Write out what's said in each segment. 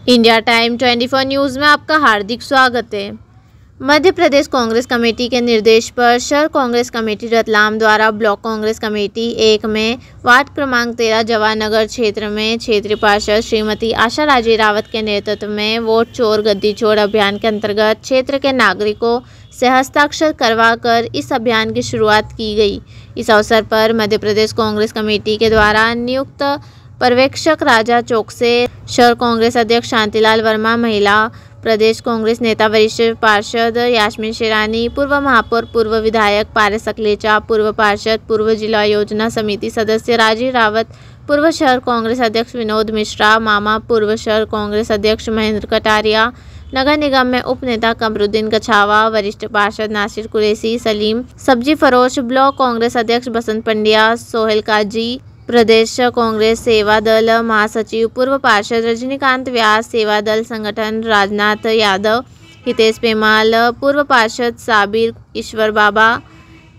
India time 24 news में आपका हार्दिक स्वागत है। मध्य प्रदेश कांग्रेस कमेटी के निर्देश पर शहर कांग्रेस कमेटी रतलाम द्वारा ब्लॉक कांग्रेस कमेटी 1 में वार्ड क्रमांक 13 जवाहरनगर क्षेत्र में क्षेत्रीय पार्षद श्रीमती आशा राजे रावत के नेतृत्व में वोट चोर गद्दी छोड़ अभियान के अंतर्गत क्षेत्र के नागरिकों से हस्ताक्षर करवाकर इस अभियान की शुरुआत की गई। इस अवसर पर मध्य प्रदेश कांग्रेस कमेटी के द्वारा नियुक्त पर्यवेक्षक राजा चौकसे, शहर कांग्रेस अध्यक्ष शांतिलाल वर्मा, महिला प्रदेश कांग्रेस नेता वरिष्ठ पार्षद यास्मीन शेरानी, पूर्व महापौर, पूर्व विधायक पारस अकलेचा, पूर्व पार्षद, पूर्व जिला योजना समिति सदस्य राजीव रावत, पूर्व शहर कांग्रेस अध्यक्ष विनोद मिश्रा मामा, पूर्व शहर कांग्रेस अध्यक्ष महेंद्र कटारिया, नगर निगम में उप नेता कमरुद्दीन कछावा, वरिष्ठ पार्षद नासिर कुरैशी, सलीम सब्जी फरोश, ब्लॉक कांग्रेस अध्यक्ष बसंत पंड्या, सोहेल काजी, प्रदेश कांग्रेस सेवा दल महासचिव, पूर्व पार्षद रजनीकांत व्यास, सेवा दल संगठन राजनाथ यादव, हितेश पेमाल, पूर्व पार्षद साबिर ईश्वर बाबा,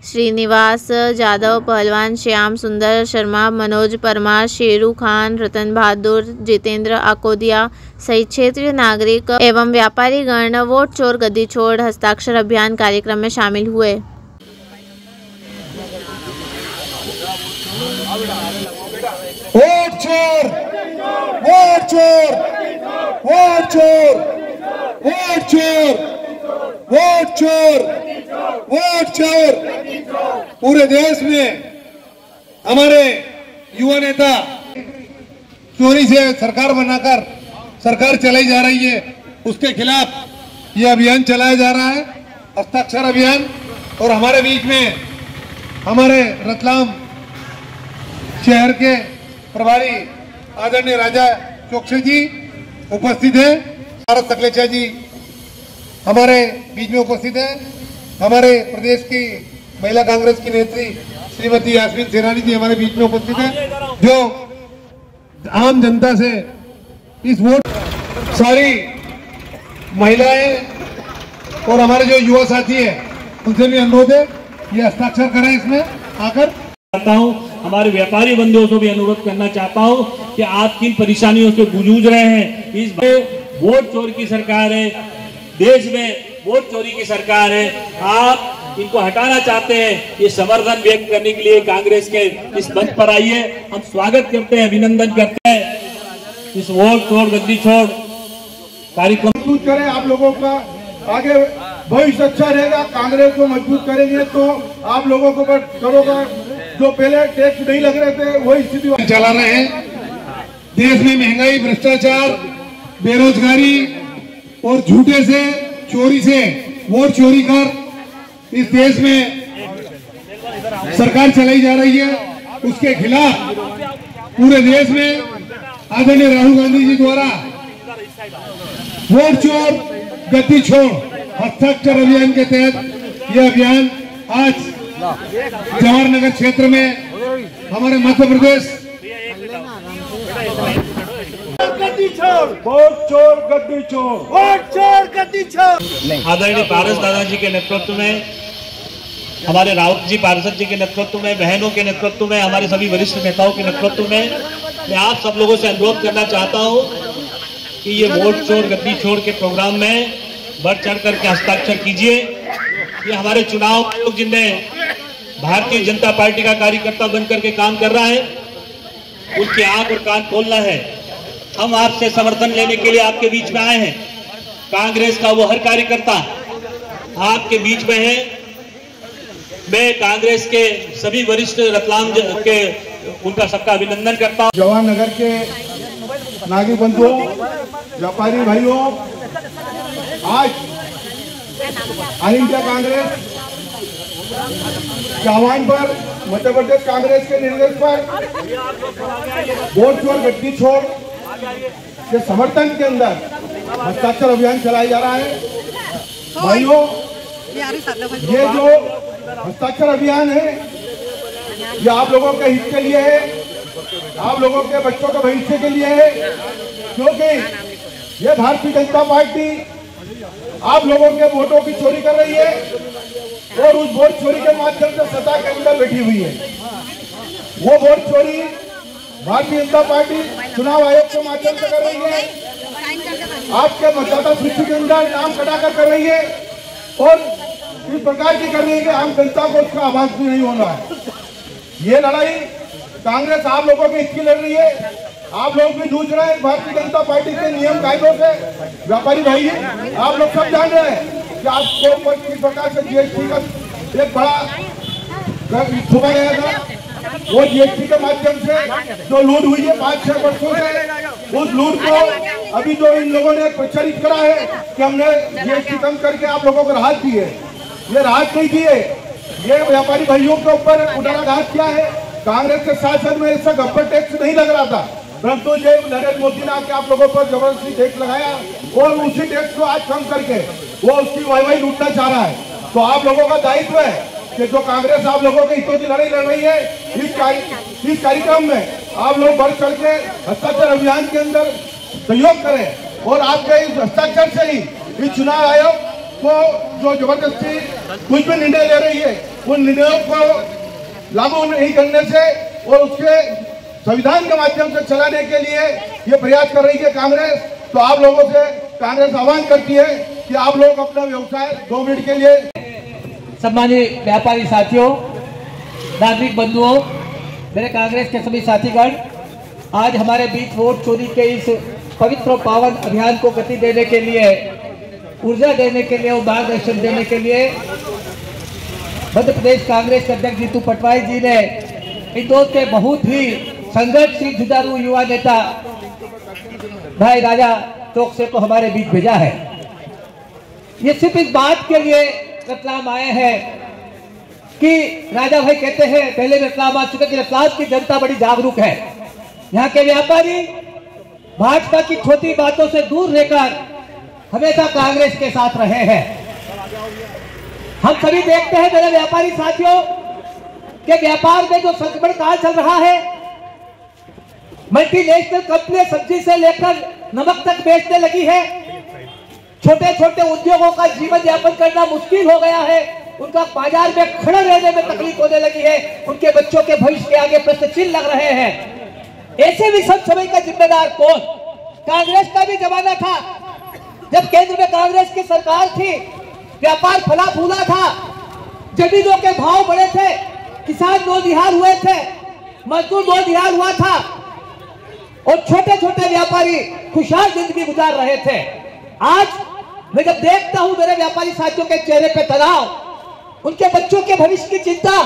श्रीनिवास जादव, पहलवान श्याम सुंदर शर्मा, मनोज परमार, शेरू खान, रतन बहादुर, जितेंद्र आकोदिया सहित क्षेत्रीय नागरिक एवं व्यापारी गण वोट चोर गद्दी छोड़ हस्ताक्षर अभियान कार्यक्रम में शामिल हुए। वोट चोर, वोट चोर, वोट चोर, वोट चोर, वोट चोर, वोट चोर। पूरे देश में हमारे युवा नेता चोरी से सरकार बनाकर सरकार चलाई जा रही है, उसके खिलाफ ये अभियान चलाया जा रहा है, हस्ताक्षर अभियान। और हमारे बीच में हमारे रतलाम शहर के प्रभारी आदरणीय राजा चौकसे जी उपस्थित है, पारस अकलेचा जी हमारे बीच में उपस्थित है, हमारे प्रदेश की महिला कांग्रेस की नेत्री श्रीमती यास्मीन शेरानी जी हमारे बीच में उपस्थित है, जो आम जनता से इस वोट सारी महिलाएं और हमारे जो युवा साथी है उनसे भी अनुरोध है ये हस्ताक्षर करें इसमें आकर। हमारे व्यापारी बंधुओं से भी अनुरोध करना चाहता हूं कि आप किन परेशानियों से जूझ रहे हैं। इस वोट चोरी की सरकार है, देश में वोट चोरी की सरकार है, आप इनको हटाना चाहते हैं। ये समर्थन व्यक्त करने के लिए कांग्रेस के इस मंच पर आइए, हम स्वागत करते हैं, अभिनंदन करते हैं इस वोट चोर गद्दी छोड़ कार्यक्रम। मजबूत करें, आप लोगों का आगे भविष्य अच्छा रहेगा। कांग्रेस को मजबूत करेंगे तो आप लोगों को करोगा, जो पहले टैक्स नहीं लग रहे थे वही स्थिति चला रहे हैं। देश में महंगाई, भ्रष्टाचार, बेरोजगारी और झूठे से चोरी से वोट चोरी कर इस देश में सरकार चलाई जा रही है, उसके खिलाफ पूरे देश में आदरणीय राहुल गांधी जी द्वारा वोट चोर गद्दी छोड़ हस्ताक्षर अभियान के तहत यह अभियान आज जवाहरनगर क्षेत्र में हमारे मध्य प्रदेश वोट चोर गद्दी छोड़, वोट चोर गद्दी छोड़। आदरणीय पारस दादाजी के नेतृत्व में, हमारे राउत जी पार्षद जी के नेतृत्व में, बहनों के नेतृत्व में, हमारे सभी वरिष्ठ नेताओं के नेतृत्व में मैं आप सब लोगों से अनुरोध करना चाहता हूं कि ये वोट चोर गद्दी छोड़ के प्रोग्राम में बढ़ चढ़ करके हस्ताक्षर कीजिए। ये हमारे चुनाव आयोग जिन्हें भारतीय जनता पार्टी का कार्यकर्ता बनकर के काम कर रहा है, उनकी आंख और कान खोलना है। हम आपसे समर्थन लेने के लिए आपके बीच में आए हैं। कांग्रेस का वो हर कार्यकर्ता आपके बीच में है। मैं कांग्रेस के सभी वरिष्ठ रतलाम के उनका सबका अभिनंदन करता हूं। जवाहरनगर के नागरिक बंधुओं, व्यापारी भाइयों, आज ऑल इंडिया कांग्रेस के आह्वान पर, मध्य प्रदेश कांग्रेस के निर्देश पर वोट चोर गद्दी छोड़ के समर्थन के अंदर हस्ताक्षर अभियान चलाया जा रहा है। भाइयों, ये जो हस्ताक्षर अभियान है ये आप लोगों के हित के लिए है, आप लोगों के बच्चों के भविष्य के लिए है, क्योंकि ये भारतीय जनता पार्टी आप लोगों के वोटों की चोरी कर रही है और उस वोट चोरी के माध्यम से सत्ता के अंदर बैठी हुई है। वो वोट चोरी भारतीय जनता पार्टी चुनाव आयोग के माध्यम से कर रही है। आपके मतदाता सूची के अंदर नाम कटाकर कर रही है और इस प्रकार की कर रही है कि आम जनता को उसका आभास भी नहीं होना है। ये लड़ाई कांग्रेस आप लोगों के इसकी लड़ रही है। आप लोग भी जूझ रहे हैं भारतीय जनता पार्टी के नियम कायदों से। व्यापारी भाई आप लोग सब जान रहे हैं कि आपको किस प्रकार से जीएसटी का एक बड़ा छुपा गया था। वो जीएसटी के माध्यम से जो लूट हुई है 5-6 वर्षों से, उस लूट को अभी जो इन लोगों ने प्रचारित करा है कि हमने जीएसटी कम करके आप लोगों को राहत दी है, ये राहत नहीं दी है। ये व्यापारी भाइयों के ऊपर उठाना घात क्या है। कांग्रेस के शासन में इसका गब्बर टैक्स नहीं लग रहा था, परंतु ये नरेंद्र मोदी ने आके आप लोगों पर जबरदस्ती टैक्स लगाया और उसी टैक्स को आज कम करके वो उसकी वाहवाही लूटना चाह रहा है। तो आप लोगों का दायित्व है कि जो कांग्रेस आप लोगों के हितों की लड़ाई लड़ रही है, इस कार्यक्रम में आप लोग बढ़ चढ़ के हस्ताक्षर अभियान के अंदर सहयोग करें और आपके इस हस्ताक्षर से ही इस चुनाव आयोग को जो जबरदस्ती कुछ भी निर्णय ले रही है, उन निर्णयों को लागू नहीं करने से और उसके संविधान के माध्यम से चलाने के लिए ये प्रयास कर रही है कांग्रेस। तो आप लोगों से कांग्रेस आह्वान करती है कि आप लोग अपना व्यवसाय 2 मिनट के लिए। सम्मानित व्यापारी साथियों, नागरिक बंधुओं, मेरे कांग्रेस के सभी साथीगण, आज हमारे बीच वोट चोरी के इस पवित्र और पावन अभियान को गति देने के लिए, ऊर्जा देने के लिए और मार्गदर्शन देने के लिए मध्य प्रदेश कांग्रेस के अध्यक्ष जीतू पटवारी जी ने इंदौर के बहुत ही संघर्षशील जुझारू युवा नेता भाई राजा चौक से को हमारे बीच भेजा है। ये सिर्फ इस बात के लिए रतलाम आए हैं कि राजा भाई कहते हैं, पहले रतलाम आ चुके कि रतलाम की जनता बड़ी जागरूक है। यहाँ के व्यापारी भाजपा की छोटी बातों से दूर रहकर हमेशा कांग्रेस के साथ रहे हैं। हम सभी देखते हैं मेरे व्यापारी साथियों के व्यापार में जो संकट काल चल रहा है, मल्टीनेशनल कंपनी सब्जी से लेकर नमक तक बेचने लगी है। छोटे छोटे उद्योगों का जीवन यापन करना मुश्किल हो गया है। उनका बाजार में खड़े रहने में तकलीफ होने लगी है। उनके बच्चों के भविष्य के आगे प्रश्न चिन्ह लग रहे हैं। ऐसे भी सब समय का जिम्मेदार कौन? कांग्रेस का भी जमाना था जब केंद्र में कांग्रेस की सरकार थी, व्यापार फला फूला था, जमीनों के भाव बढ़े थे, किसान नौनिहाल हुए थे, मजदूर नौनिहाल हुआ था और छोटे छोटे व्यापारी खुशहाल जिंदगी गुजार रहे थे। आज मैं जब देखता हूं मेरे व्यापारी साथियों के चेहरे पे तनाव, उनके बच्चों के भविष्य की चिंता,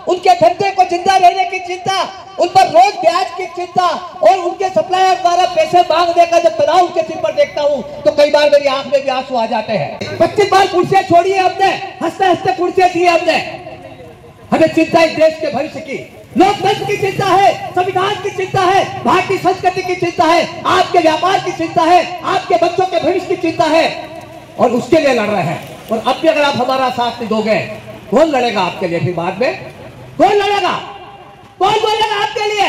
उनके धंधे को जिंदा रहने की चिंता, उन पर रोज ब्याज की चिंता और उनके सप्लायर द्वारा पैसे मांगने का जब तनाव उनके सिर पर देखता हूं तो कई बार मेरी आंख में भी आंसू आ जाते हैं। 25 बार कुर्सियां छोड़ी है हमने, हंसते हंसते कुर्सियां दी हमने। हमें चिंता इस देश के भविष्य की, लोकतंत्र की चिंता है, संविधान की चिंता है, भारतीय संस्कृति की चिंता है, आपके व्यापार की चिंता है, आपके बच्चों के भविष्य की चिंता है और उसके लिए लड़ रहे हैं। और अब भी अगर आप हमारा साथ नहीं दोगे, कौन लड़ेगा आपके लिए? फिर बाद में कौन लड़ेगा? कौन बोलेगा आपके लिए?